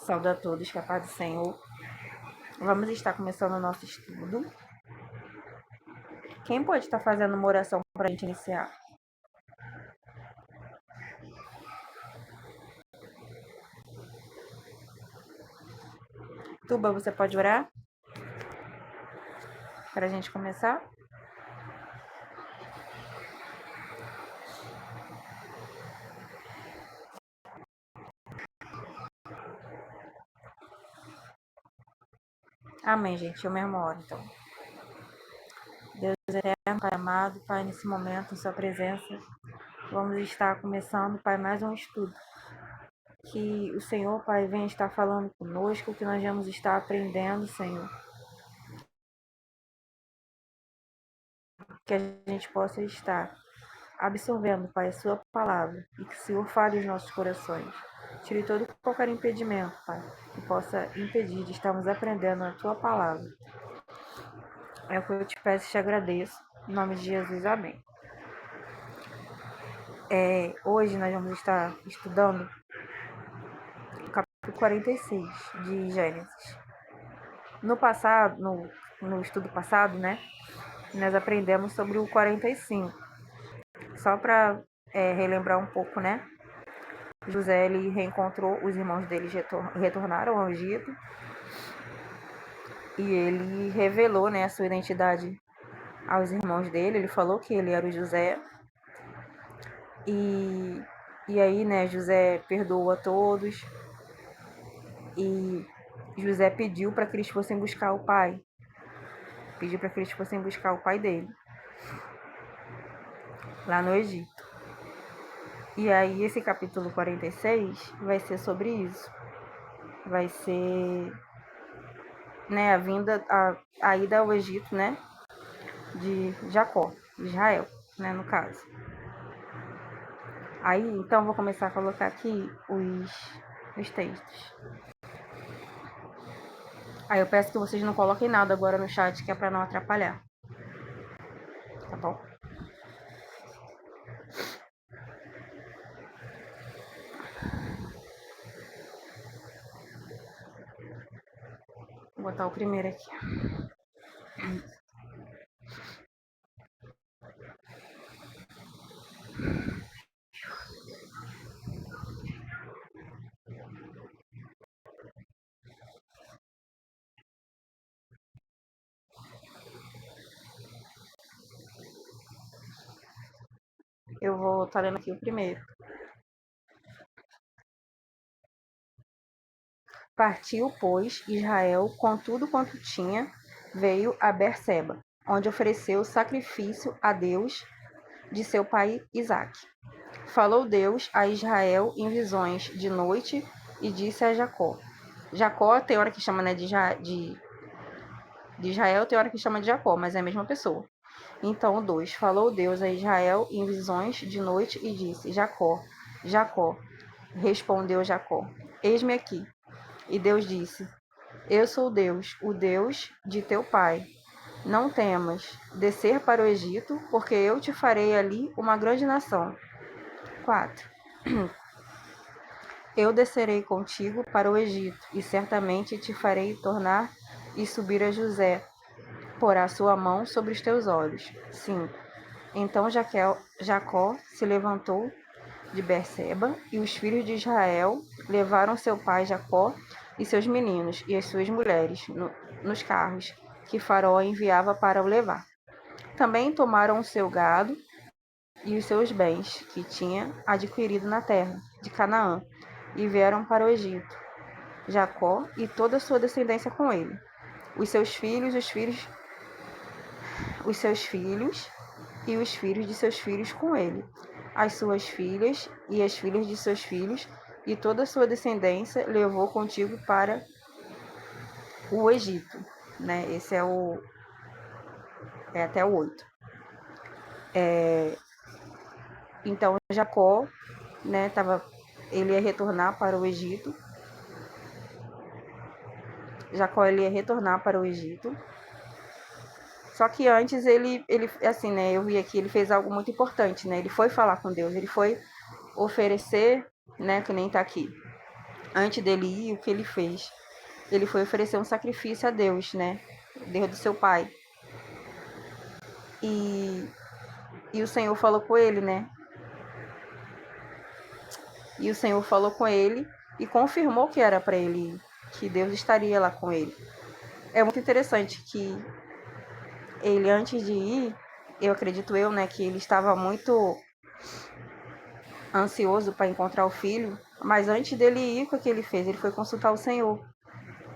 Saúde a todos, que a paz do Senhor. Vamos estar começando o nosso estudo. Quem pode estar fazendo uma oração para a gente iniciar? Tuba, você pode orar? Para a gente começar? Amém, gente. Eu mesmo oro, então. Deus eterno, Pai amado, Pai, nesse momento, em sua presença, vamos estar começando, Pai, mais um estudo. Que o Senhor, Pai, venha estar falando conosco, que nós vamos estar aprendendo, Senhor. Que a gente possa estar absorvendo, Pai, a sua palavra e que o Senhor fale os nossos corações. Tire todo e qualquer impedimento, Pai, que possa impedir de estarmos aprendendo a tua palavra. É o que eu te peço e te agradeço. Em nome de Jesus, amém. Hoje nós vamos estar estudando o capítulo 46 de Gênesis. No passado, no estudo passado, né, nós aprendemos sobre o 45. Só para relembrar um pouco, né? José, ele reencontrou, os irmãos dele retornaram ao Egito e ele revelou, né, a sua identidade aos irmãos dele. Ele falou que ele era o José e aí, né, José perdoou a todos e José pediu para que eles fossem buscar o pai. Pediu para que eles fossem buscar o pai dele lá no Egito. E aí esse capítulo 46 vai ser sobre isso. Vai ser, né, a ida ao Egito, né, de Jacó, Israel, né, no caso. Aí, então, vou começar a colocar aqui os textos. Aí eu peço que vocês não coloquem nada agora no chat, que é para não atrapalhar. Tá bom? Vou botar o primeiro aqui. Eu vou estar lendo aqui o primeiro. Partiu, pois, Israel com tudo quanto tinha, veio a Berseba, onde ofereceu sacrifício a Deus de seu pai Isaque. Falou Deus a Israel em visões de noite e disse a Jacó. Jacó tem hora que chama, né, de Israel, tem hora que chama de Jacó, mas é a mesma pessoa. Então, 2. Falou Deus a Israel em visões de noite e disse: Jacó, Jacó. Respondeu Jacó: Eis-me aqui. E Deus disse: Eu sou Deus, o Deus de teu pai. Não temas descer para o Egito, porque eu te farei ali uma grande nação. 4. Eu descerei contigo para o Egito, e certamente te farei tornar e subir a José. Porá sua mão sobre os teus olhos. 5. Então Jacó se levantou de Berseba, e os filhos de Israel levaram seu pai Jacó e seus meninos e as suas mulheres nos carros que Faraó enviava para o levar. Também tomaram o seu gado e os seus bens que tinha adquirido na terra de Canaã e vieram para o Egito. Jacó e toda a sua descendência com ele. Os seus filhos e os filhos de seus filhos com ele, as suas filhas e as filhas de seus filhos, e toda a sua descendência levou contigo para o Egito. Né? Esse é até o 8. Então Jacó, né, ele ia retornar para o Egito. Só que antes ele assim, né, eu vi aqui, ele fez algo muito importante, né? Ele foi falar com Deus, ele foi oferecer, né, que nem tá aqui. Antes dele ir, o que ele fez? Ele foi oferecer um sacrifício a Deus, né? Deus do seu pai. E o Senhor falou com ele, né? E o Senhor falou com ele e confirmou que era para ele ir, que Deus estaria lá com ele. É muito interessante que ele, antes de ir, eu acredito eu, né, que ele estava muito ansioso para encontrar o filho, mas antes dele ir, o que ele fez? Ele foi consultar o Senhor,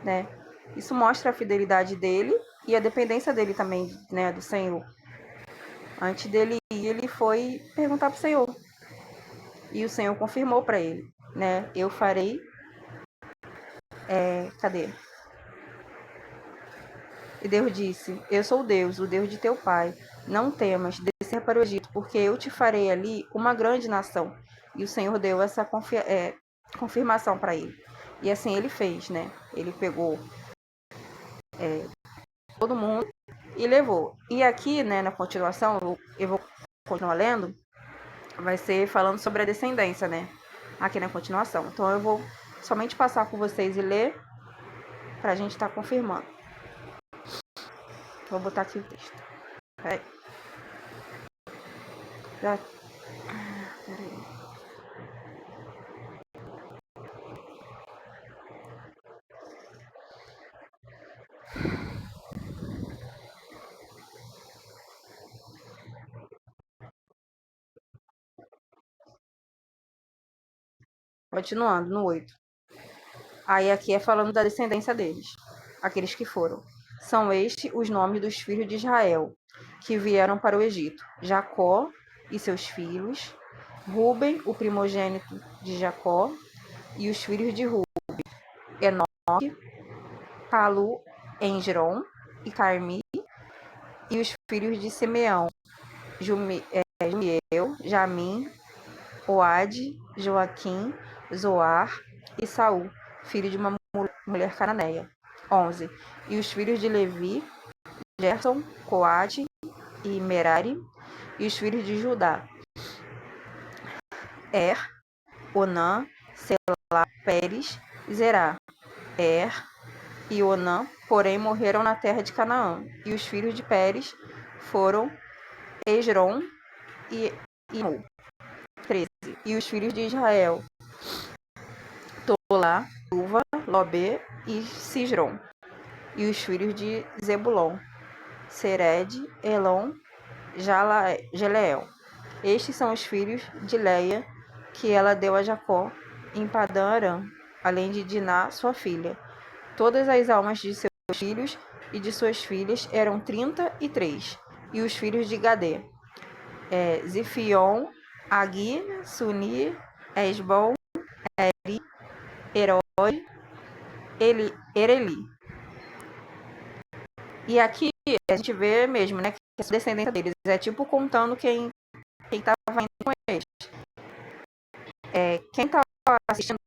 né? Isso mostra a fidelidade dele e a dependência dele também, né, do Senhor. Antes dele ir, ele foi perguntar para o Senhor. E o Senhor confirmou para ele, né? Eu farei. Cadê? E Deus disse: Eu sou Deus, o Deus de teu pai. Não temas descer para o Egito, porque eu te farei ali uma grande nação. E o Senhor deu essa confirmação para ele. E assim ele fez, né? Ele pegou todo mundo e levou. E aqui, né, na continuação, eu vou continuar lendo, vai ser falando sobre a descendência, né? Aqui na continuação. Então eu vou somente passar com vocês e ler para a gente estar confirmando. Vou botar aqui o texto. Peraí. Peraí. Continuando, no 8. Aí aqui é falando da descendência deles, aqueles que foram. São estes os nomes dos filhos de Israel, que vieram para o Egito: Jacó e seus filhos, Ruben, o primogênito de Jacó, e os filhos de Ruben, Enoque, Palu, Engeron e Carmi, e os filhos de Simeão, Jumiel, Jamim, Oade, Joaquim, Zoar e Saul, filho de uma mulher cananeia. 11. E os filhos de Levi, Gerson, Coate e Merari, e os filhos de Judá, Onã, Selá, Pérez e Zerá. E Onã, porém, morreram na terra de Canaã. E os filhos de Pérez foram Esrom e Imú. 13. E os filhos de Israel, Tolá, Uva, Lobê e Cisrom. E os filhos de Zebulon, Sered, Elon, Geleel. Estes são os filhos de Leia, que ela deu a Jacó em Padã Arã, além de Diná, sua filha. Todas as almas de seus filhos e de suas filhas eram 33. E os filhos de Gadê, Zifion, Agi, Suni, Esbom, Eri, Heroi, Ereli. E aqui a gente vê mesmo, né, que é descendência deles. É tipo contando quem estava indo com eles. Quem estava assistindo,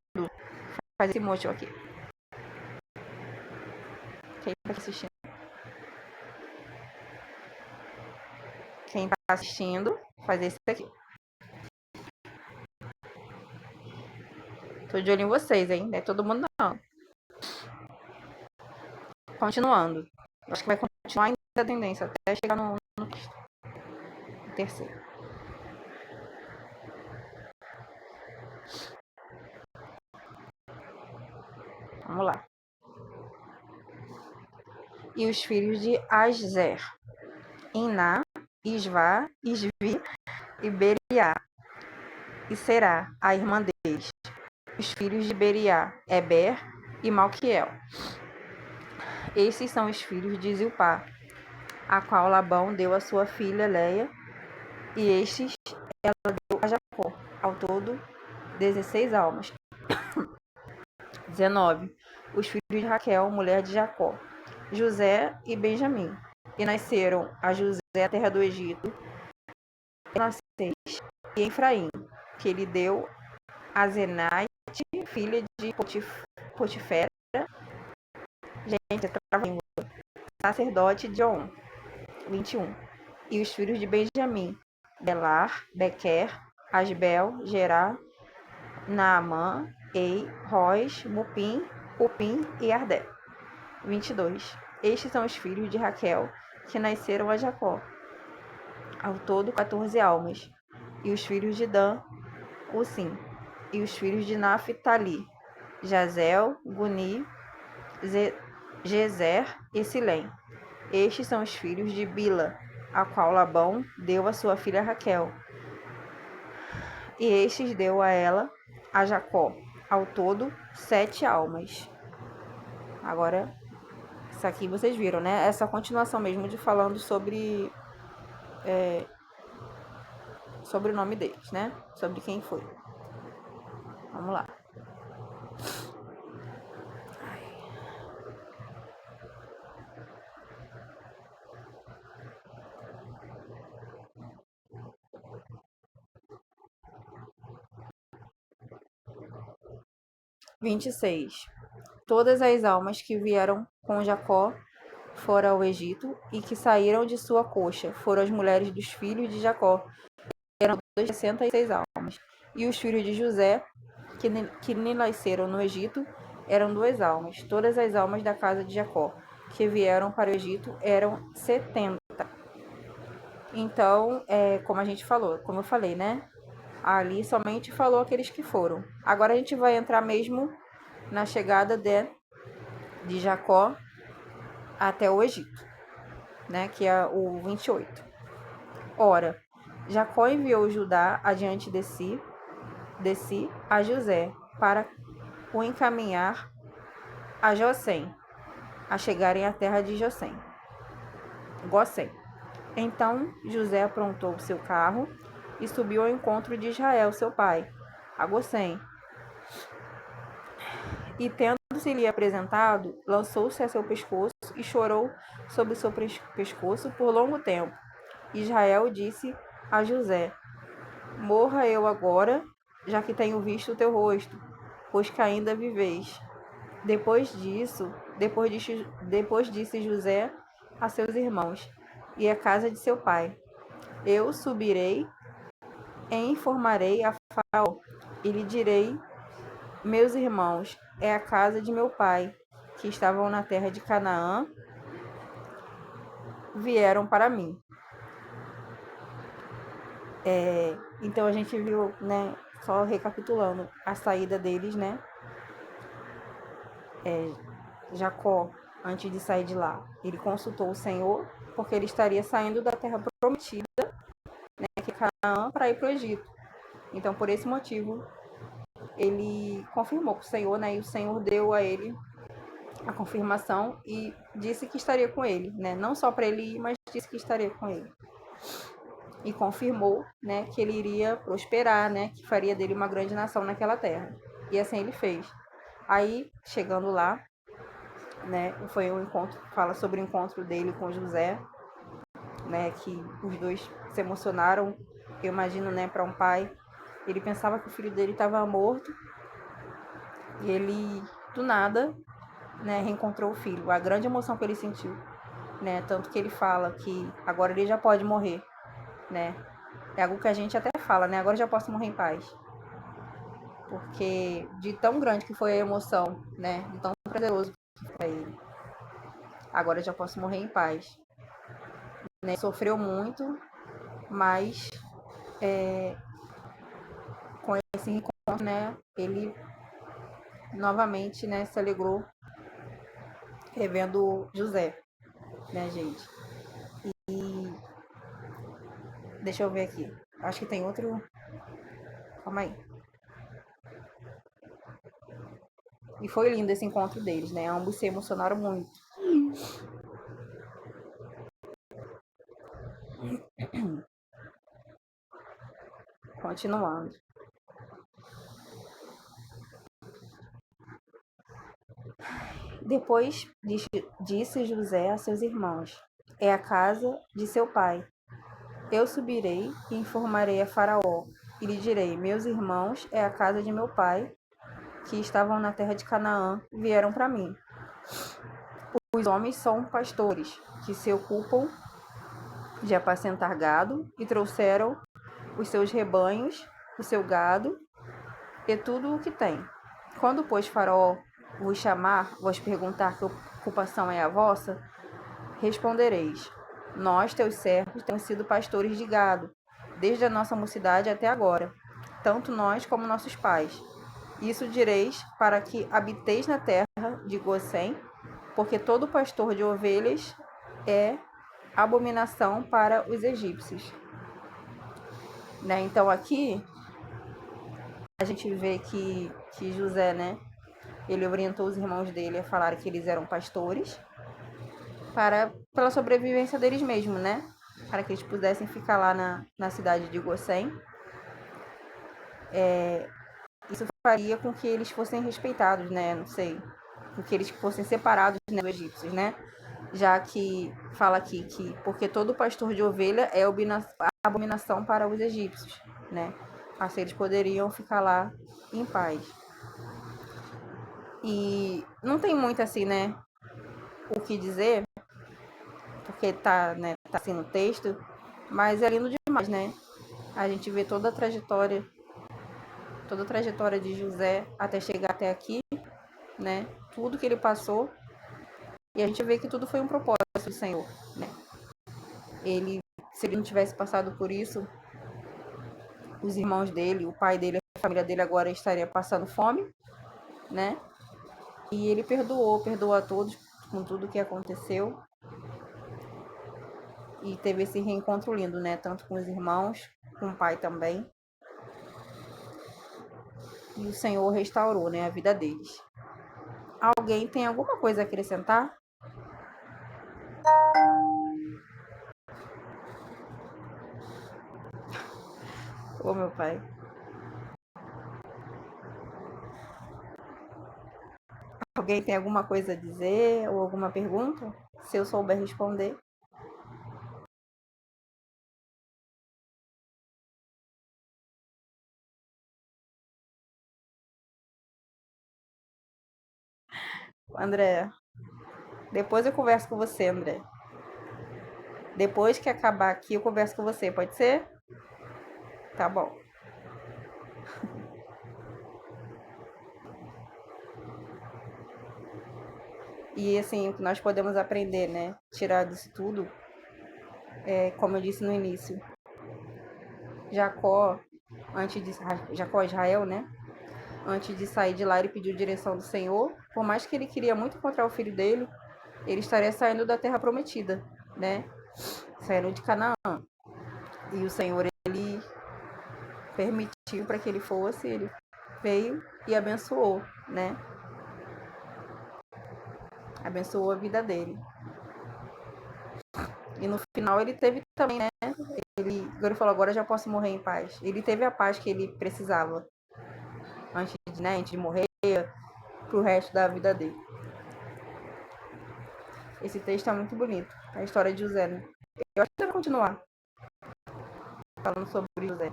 faz esse motion aqui. Quem está assistindo? Quem está assistindo, faz esse aqui. Tô de olho em vocês, hein? Não é todo mundo não. Continuando. Acho que vai continuar ainda a tendência até chegar no terceiro. Vamos lá. E os filhos de Aszer, Iná, Isvá, Isvi e Beriá. E Será, a irmã deles. Os filhos de Beriá, Eber e Malquiel. Esses são os filhos de Zilpá, a qual Labão deu a sua filha Leia, e estes ela deu a Jacó. Ao todo, 16 almas. 19. Os filhos de Raquel, mulher de Jacó, José e Benjamim. E nasceram a José a terra do Egito, Manassés e Efraim, que ele deu a Zenaite, filha de Potifera, gente, trava-língua, sacerdote de On. 21. E os filhos de Benjamim, Belar, Bequer, Asbel, Gerá, Naamã, Ei, Roz, Mupim, Upim e Ardé. 22. Estes são os filhos de Raquel, que nasceram a Jacó. Ao todo, 14 almas. E os filhos de Dan, Usim. E os filhos de Naphtali, Jazel, Guni, Jezer e Silém. Estes são os filhos de Bila, a qual Labão deu a sua filha Raquel. E estes deu a ela, a Jacó, ao todo 7 almas. Agora, isso aqui vocês viram, né? Essa continuação mesmo de falando sobre o nome deles, né? Sobre quem foi. Vamos lá. 26. Todas as almas que vieram com Jacó foram ao Egito e que saíram de sua coxa foram as mulheres dos filhos de Jacó, eram 66 almas. E os filhos de José, que lhe nasceram no Egito, eram 2 almas. Todas as almas da casa de Jacó que vieram para o Egito eram 70. Então, como a gente falou, como eu falei, né? Ali somente falou aqueles que foram. Agora a gente vai entrar mesmo na chegada de Jacó até o Egito, né? Que é o 28. Ora, Jacó enviou Judá adiante de si a José para o encaminhar a Josém, a chegarem à terra de Gósen. Então José aprontou seu carro e subiu ao encontro de Israel, seu pai, a Gósen. E tendo-se-lhe apresentado, lançou-se a seu pescoço e chorou sobre o seu pescoço por longo tempo. Israel disse a José: Morra eu agora, já que tenho visto o teu rosto, pois que ainda viveis. Depois disse José a seus irmãos e à casa de seu pai: Eu subirei e informarei a Faraó, e lhe direi: Meus irmãos, é a casa de meu pai, que estavam na terra de Canaã, vieram para mim. Então a gente viu, né, só recapitulando, a saída deles, né? Jacó, antes de sair de lá, ele consultou o Senhor, porque ele estaria saindo da terra prometida, né, que é Canaã, para ir para o Egito. Então, por esse motivo, ele confirmou com o Senhor, né, e o Senhor deu a ele a confirmação e disse que estaria com ele, né, não só para ele ir, mas disse que estaria com ele. E confirmou, né, que ele iria prosperar, né, que faria dele uma grande nação naquela terra. E assim ele fez. Aí, chegando lá, né, foi um encontro, fala sobre o encontro dele com José, né, que os dois se emocionaram. Eu imagino, né, para um pai, ele pensava que o filho dele estava morto e ele do nada, né, reencontrou o filho. A grande emoção que ele sentiu, né, tanto que ele fala que agora ele já pode morrer, né? É algo que a gente até fala, né? Agora já posso morrer em paz. Porque de tão grande que foi a emoção, né? De tão prazeroso que foi pra ele. Agora já posso morrer em paz. Né? Sofreu muito, mas com esse encontro, né? Ele novamente, né? Se alegrou revendo José, né, gente? E deixa eu ver aqui. Acho que tem outro. Calma aí. E foi lindo esse encontro deles, né? Ambos se emocionaram muito. Continuando. Depois disse José a seus irmãos: É a casa de seu pai. Eu subirei e informarei a Faraó, e lhe direi: Meus irmãos, é a casa de meu pai, que estavam na terra de Canaã, vieram para mim. Os homens são pastores, que se ocupam de apacentar gado, e trouxeram os seus rebanhos, o seu gado e tudo o que tem. Quando, pois, Faraó vos chamar, vos perguntar que ocupação é a vossa, respondereis: Nós, teus servos, temos sido pastores de gado, desde a nossa mocidade até agora, tanto nós como nossos pais. Isso direis para que habiteis na terra de Gosém, porque todo pastor de ovelhas é abominação para os egípcios. Né? Então aqui a gente vê que José, né, ele orientou os irmãos dele a falar que eles eram pastores pela sobrevivência deles mesmos, né? Para que eles pudessem ficar lá na cidade de Gossém. Isso faria com que eles fossem respeitados, né? Não sei. Com que eles fossem separados, né, dos egípcios, né? Já que fala aqui que porque todo pastor de ovelha é abominação para os egípcios, né? Assim eles poderiam ficar lá em paz. E não tem muito assim, né, o que dizer, porque tá, né, tá assim no texto, mas é lindo demais, né? A gente vê toda a trajetória de José até chegar até aqui, né? Tudo que ele passou, e a gente vê que tudo foi um propósito do Senhor, né? Ele, se ele não tivesse passado por isso, os irmãos dele, o pai dele, a família dele agora estaria passando fome, né? E ele perdoou a todos com tudo que aconteceu. E teve esse reencontro lindo, né? Tanto com os irmãos, com o pai também. E o Senhor restaurou, né, a vida deles. Alguém tem alguma coisa a acrescentar? Ô, meu pai. Alguém tem alguma coisa a dizer ou alguma pergunta? Se eu souber responder. André, depois eu converso com você, André. Depois que acabar aqui, eu converso com você, pode ser? Tá bom. E assim, o que nós podemos aprender, né? Tirar disso tudo, como eu disse no início, Jacó, Jacó, Israel, né? Antes de sair de lá, ele pediu direção do Senhor. Por mais que ele queria muito encontrar o filho dele, ele estaria saindo da terra prometida, né? Saindo de Canaã. E o Senhor, ele permitiu para que ele fosse, ele veio e abençoou, né? Abençoou a vida dele. E no final ele teve também, né? Ele falou, agora eu já posso morrer em paz. Ele teve a paz que ele precisava antes de morrer, pro resto da vida dele. Esse texto é muito bonito. A história de José, né? Eu acho que deve continuar falando sobre José.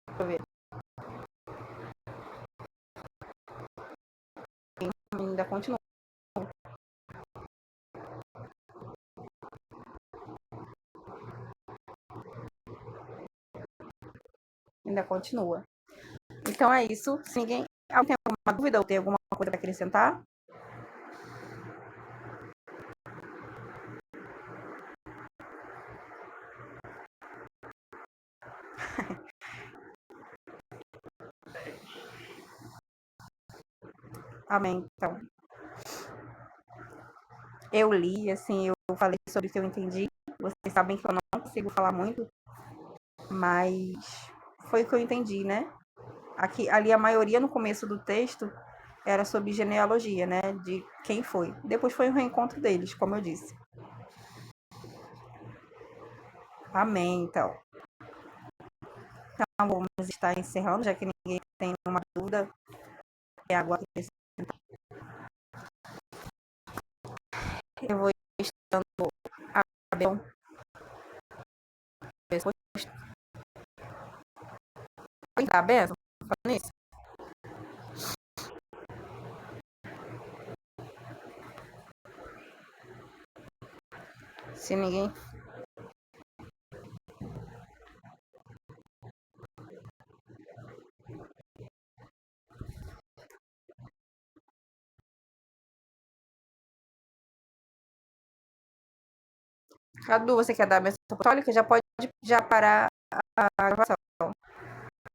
Deixa eu ver. Ainda continua. Ainda continua. Então é isso. Se alguém tem alguma dúvida ou tem alguma coisa para acrescentar? Amém. Então, eu li, assim, eu falei sobre o que eu entendi. Vocês sabem que eu não consigo falar muito, mas foi o que eu entendi, né? Aqui, ali a maioria no começo do texto era sobre genealogia, né? De quem foi. Depois foi o reencontro deles, como eu disse. Amém, então. Então vamos estar encerrando, já que ninguém tem uma dúvida. É agora que eu vou estando a Bel. Pode dar a benção? Falando isso? Se ninguém Cadu, você quer dar a bênção apostólica? Já pode já parar a gravação.